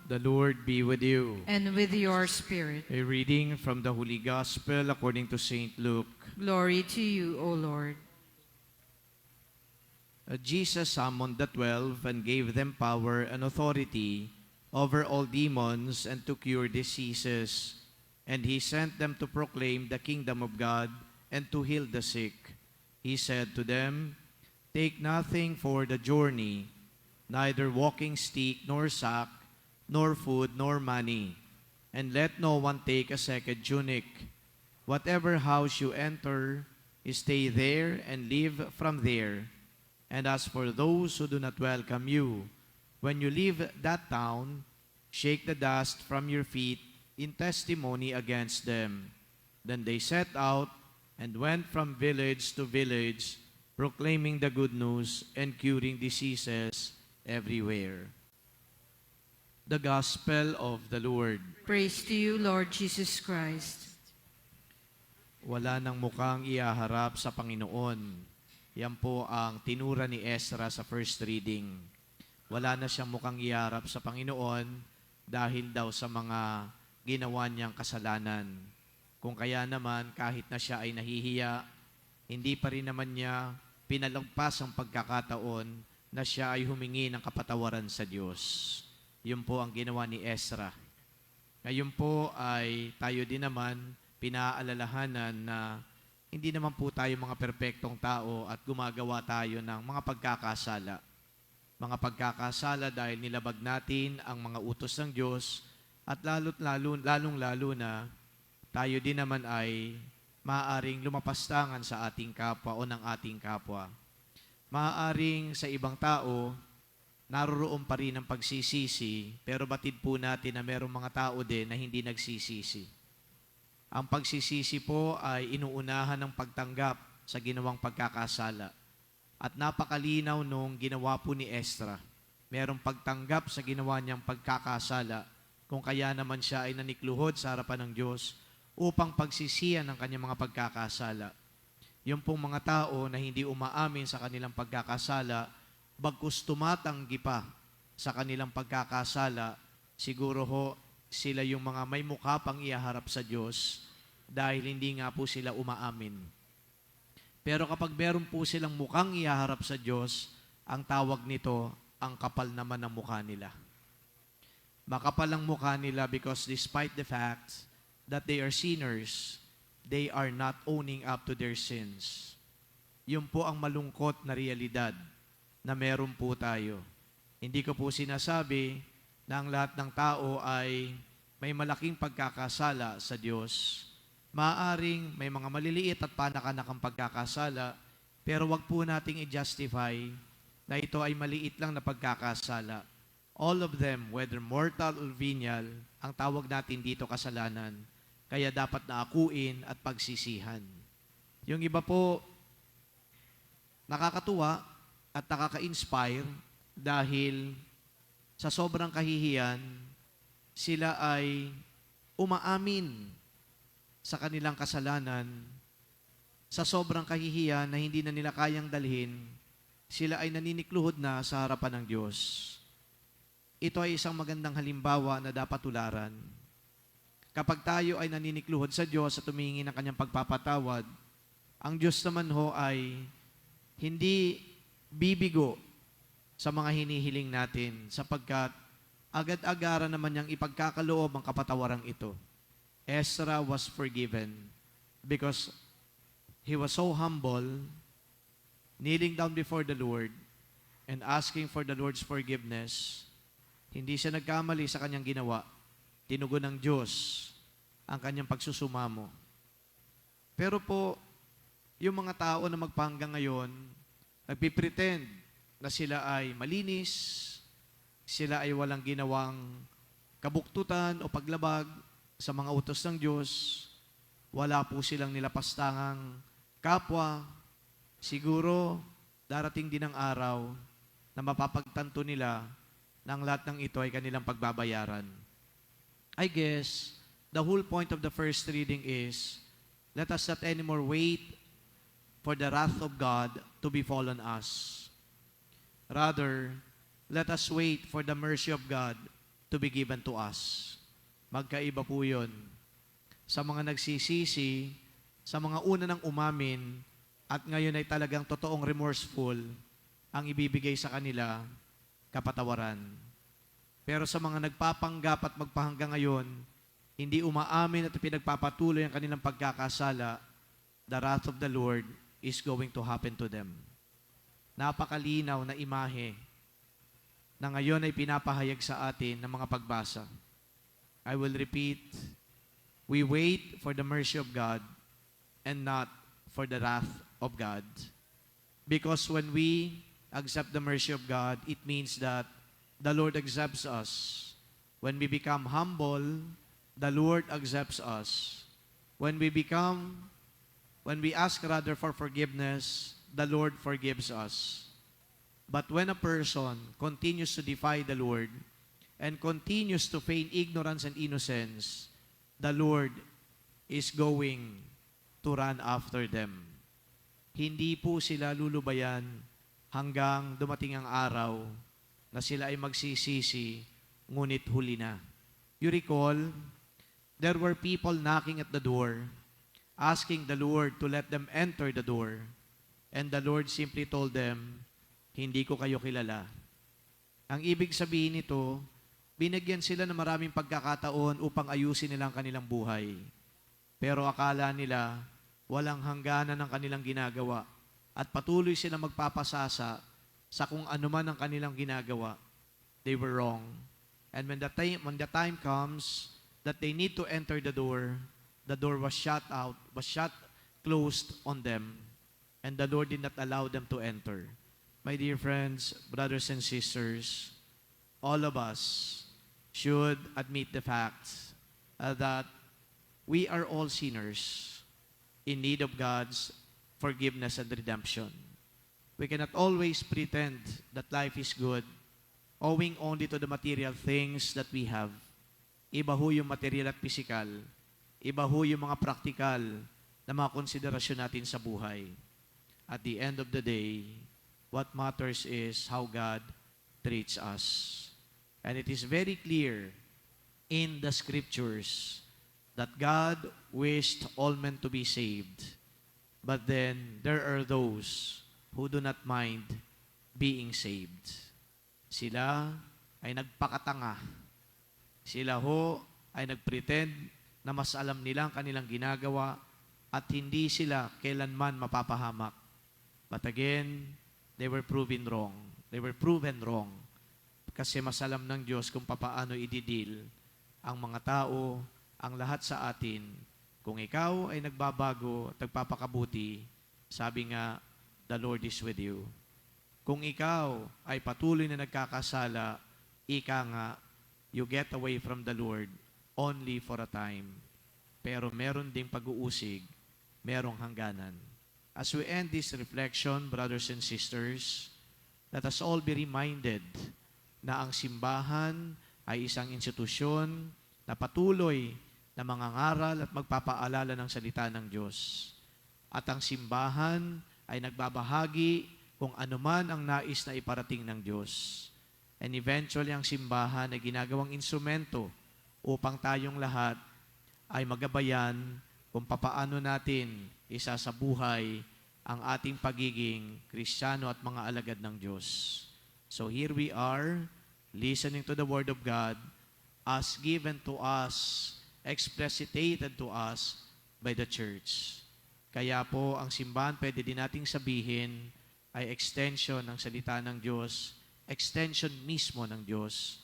The Lord be with you. And with your spirit. A reading from the Holy Gospel according to St. Luke. Glory to you, O Lord. Jesus summoned the 12 and gave them power and authority over all demons and to cure diseases. And he sent them to proclaim the kingdom of God and to heal the sick. He said to them, "Take nothing for the journey, neither walking stick nor sack, nor food, nor money, and let no one take a second tunic. Whatever house you enter, stay there and live from there. And as for those who do not welcome you, when you leave that town, shake the dust from your feet in testimony against them." Then they set out and went from village to village, proclaiming the good news and curing diseases everywhere. The Gospel of the Lord. Praise to you, Lord Jesus Christ. Wala nang mukhang iaharap sa Panginoon. Yan po ang tinura ni Ezra sa first reading. Wala na siyang mukhang iharap sa Panginoon dahil daw sa mga ginawa niyang kasalanan. Kung kaya naman, kahit na siya ay nahihiya, hindi pa rin naman niya pinalagpas ang pagkakataon na siya ay humingi ng kapatawaran sa Diyos. Yun po ang ginawa ni Ezra. Ngayon po ay tayo din naman pinaalalahanan na hindi naman po tayo mga perpektong tao at gumagawa tayo ng mga pagkakasala. Mga pagkakasala dahil nilabag natin ang mga utos ng Diyos at lalong-lalo na tayo din naman ay maaaring lumapastangan sa ating kapwa o ng ating kapwa. Maaaring sa ibang tao, naroroon pa rin ang pagsisisi, pero batid po natin na merong mga tao din na hindi nagsisisi. Ang pagsisisi po ay inuunahan ng pagtanggap sa ginawang pagkakasala. At napakalinaw nung ginawa po ni Ezra. Merong pagtanggap sa ginawa niyang pagkakasala, kung kaya naman siya ay nanikluhod sa harapan ng Diyos upang pagsisiyan ng kanyang mga pagkakasala. Yung pong mga tao na hindi umaamin sa kanilang pagkakasala, bagkus tumatanggi pa sa kanilang pagkakasala, siguro ho sila yung mga may mukha pang ihaharap sa Diyos dahil hindi nga po sila umaamin. Pero kapag meron po silang mukhang ihaharap sa Diyos, ang tawag nito, ang kapal naman ng mukha nila. Makapal ang mukha nila because despite the fact that they are sinners, they are not owning up to their sins. Yun po ang malungkot na realidad na meron po tayo. Hindi ko po sinasabi na ang lahat ng tao ay may malaking pagkakasala sa Diyos. Maaring may mga maliliit at panak-anakang pagkakasala, pero wag po nating i-justify na ito ay maliit lang na pagkakasala. All of them, whether mortal or venial, ang tawag natin dito kasalanan, kaya dapat na akuin at pagsisihan. Yung iba po, nakakatuwa at nakaka-inspire dahil sa sobrang kahihiyan, sila ay umaamin sa kanilang kasalanan. Sa sobrang kahihiyan na hindi na nila kayang dalhin, sila ay naninikluhod na sa harapan ng Diyos. Ito ay isang magandang halimbawa na dapat tularan. Kapag tayo ay naninikluhod sa Diyos at humingi ng kanyang pagpapatawad, ang Diyos naman ho ay hindi bibigo sa mga hinihiling natin sapagkat agad-agaran naman niyang ipagkakaloob ang kapatawarang ito. Ezra was forgiven because he was so humble, kneeling down before the Lord and asking for the Lord's forgiveness. Hindi siya nagkamali sa kanyang ginawa. Tinugon ng Diyos ang kanyang pagsusumamo. Pero po, yung mga tao na magpahanggang ngayon, nagpipretend na sila ay malinis, sila ay walang ginawang kabuktutan o paglabag sa mga utos ng Diyos, wala po silang nilapastangang kapwa, siguro darating din ang araw na mapapagtanto nila na ang lahat ng ito ay kanilang pagbabayaran. I guess, the whole point of the first reading is, let us not anymore wait for the wrath of God to befall on us. Rather, let us wait for the mercy of God to be given to us. Magkaiba po yun. Sa mga nagsisisi, sa mga una nang umamin, at ngayon ay talagang totoong remorseful, ang ibibigay sa kanila, kapatawaran. Pero sa mga nagpapanggap at magpahanggang ngayon, hindi umaamin at pinagpapatuloy ang kanilang pagkakasala, the wrath of the Lord is going to happen to them. Napakalinaw na imahe na ngayon ay pinapahayag sa atin ng mga pagbasa. I will repeat, we wait for the mercy of God and not for the wrath of God. Because when we accept the mercy of God, it means that the Lord accepts us. When we become humble, the Lord accepts us. When we ask rather for forgiveness, the Lord forgives us. But when a person continues to defy the Lord and continues to feign ignorance and innocence, the Lord is going to run after them. Hindi po sila lulubayan hanggang dumating ang araw na sila ay magsisisi, ngunit huli na. You recall, there were people knocking at the door, asking the Lord to let them enter the door. And the Lord simply told them, hindi ko kayo kilala. Ang ibig sabihin nito, binigyan sila ng maraming pagkakataon upang ayusin nilang kanilang buhay. Pero akala nila, walang hangganan ng kanilang ginagawa at patuloy silang magpapasasa sa kung ano man ang kanilang ginagawa. They were wrong. And when the time comes that they need to enter the door was closed on them, and the Lord did not allow them to enter. My dear friends, brothers and sisters, all of us should admit the fact that we are all sinners in need of God's forgiveness and redemption. We cannot always pretend that life is good, owing only to the material things that we have. Iba ho yung material at physical. Iba ho yung mga praktikal na mga konsiderasyon natin sa buhay. At the end of the day, what matters is how God treats us. And it is very clear in the scriptures that God wished all men to be saved. But then, there are those who do not mind being saved. Sila ay nagpakatanga. Sila ho ay nagpretend na mas alam nila ang kanilang ginagawa at hindi sila kailanman mapapahamak. But again, they were proven wrong. They were proven wrong. Kasi mas alam ng Diyos kung papaano ididil ang mga tao, ang lahat sa atin. Kung ikaw ay nagbabago at nagpapakabuti, sabi nga, the Lord is with you. Kung ikaw ay patuloy na nagkakasala, ika nga, you get away from the Lord only for a time. Pero meron ding pag-uusig, merong hangganan. As we end this reflection, brothers and sisters, let us all be reminded na ang simbahan ay isang institusyon na patuloy na mangangaral at magpapaalala ng salita ng Diyos. At ang simbahan ay nagbabahagi kung anuman ang nais na iparating ng Diyos. And eventually, ang simbahan ay ginagawang instrumento upang tayong lahat ay magabayan kung papaano natin isasabuhay ang ating pagiging Kristiyano at mga alagad ng Diyos. So here we are, listening to the Word of God as given to us, explicitated to us by the church. Kaya po, ang simbahan pwede din nating sabihin ay extension ng salita ng Diyos, extension mismo ng Diyos,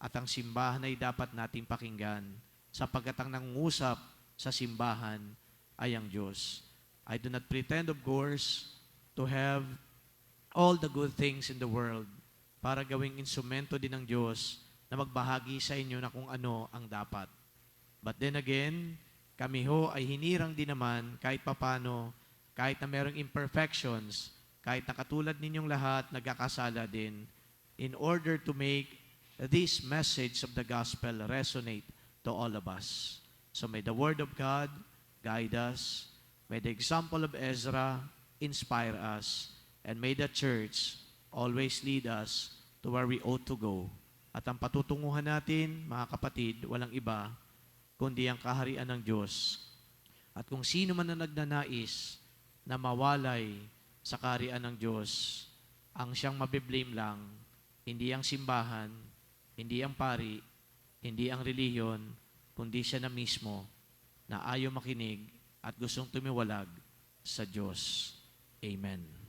at ang simbahan ay dapat nating pakinggan sapagkat ang nangungusap sa simbahan ay ang Diyos. I do not pretend, of course, to have all the good things in the world para gawing instrumento din ng Diyos na magbahagi sa inyo na kung ano ang dapat. But then again, kami ho ay hinirang din naman kahit papano, kahit na merong imperfections, kahit na katulad ninyong lahat, nagkakasala din, in order to make this message of the gospel resonate to all of us. So may the Word of God guide us, may the example of Ezra inspire us, and may the church always lead us to where we ought to go. At ang patutunguhan natin, mga kapatid, walang iba, kundi ang kaharian ng Diyos. At kung sino man na nagnanais na mawalay sa kaharian ng Diyos, ang siyang mabiblame lang, hindi ang simbahan, hindi ang pari, hindi ang relihiyon, kundi siya na mismo na ayaw makinig at gustong tumiwalag sa Diyos. Amen.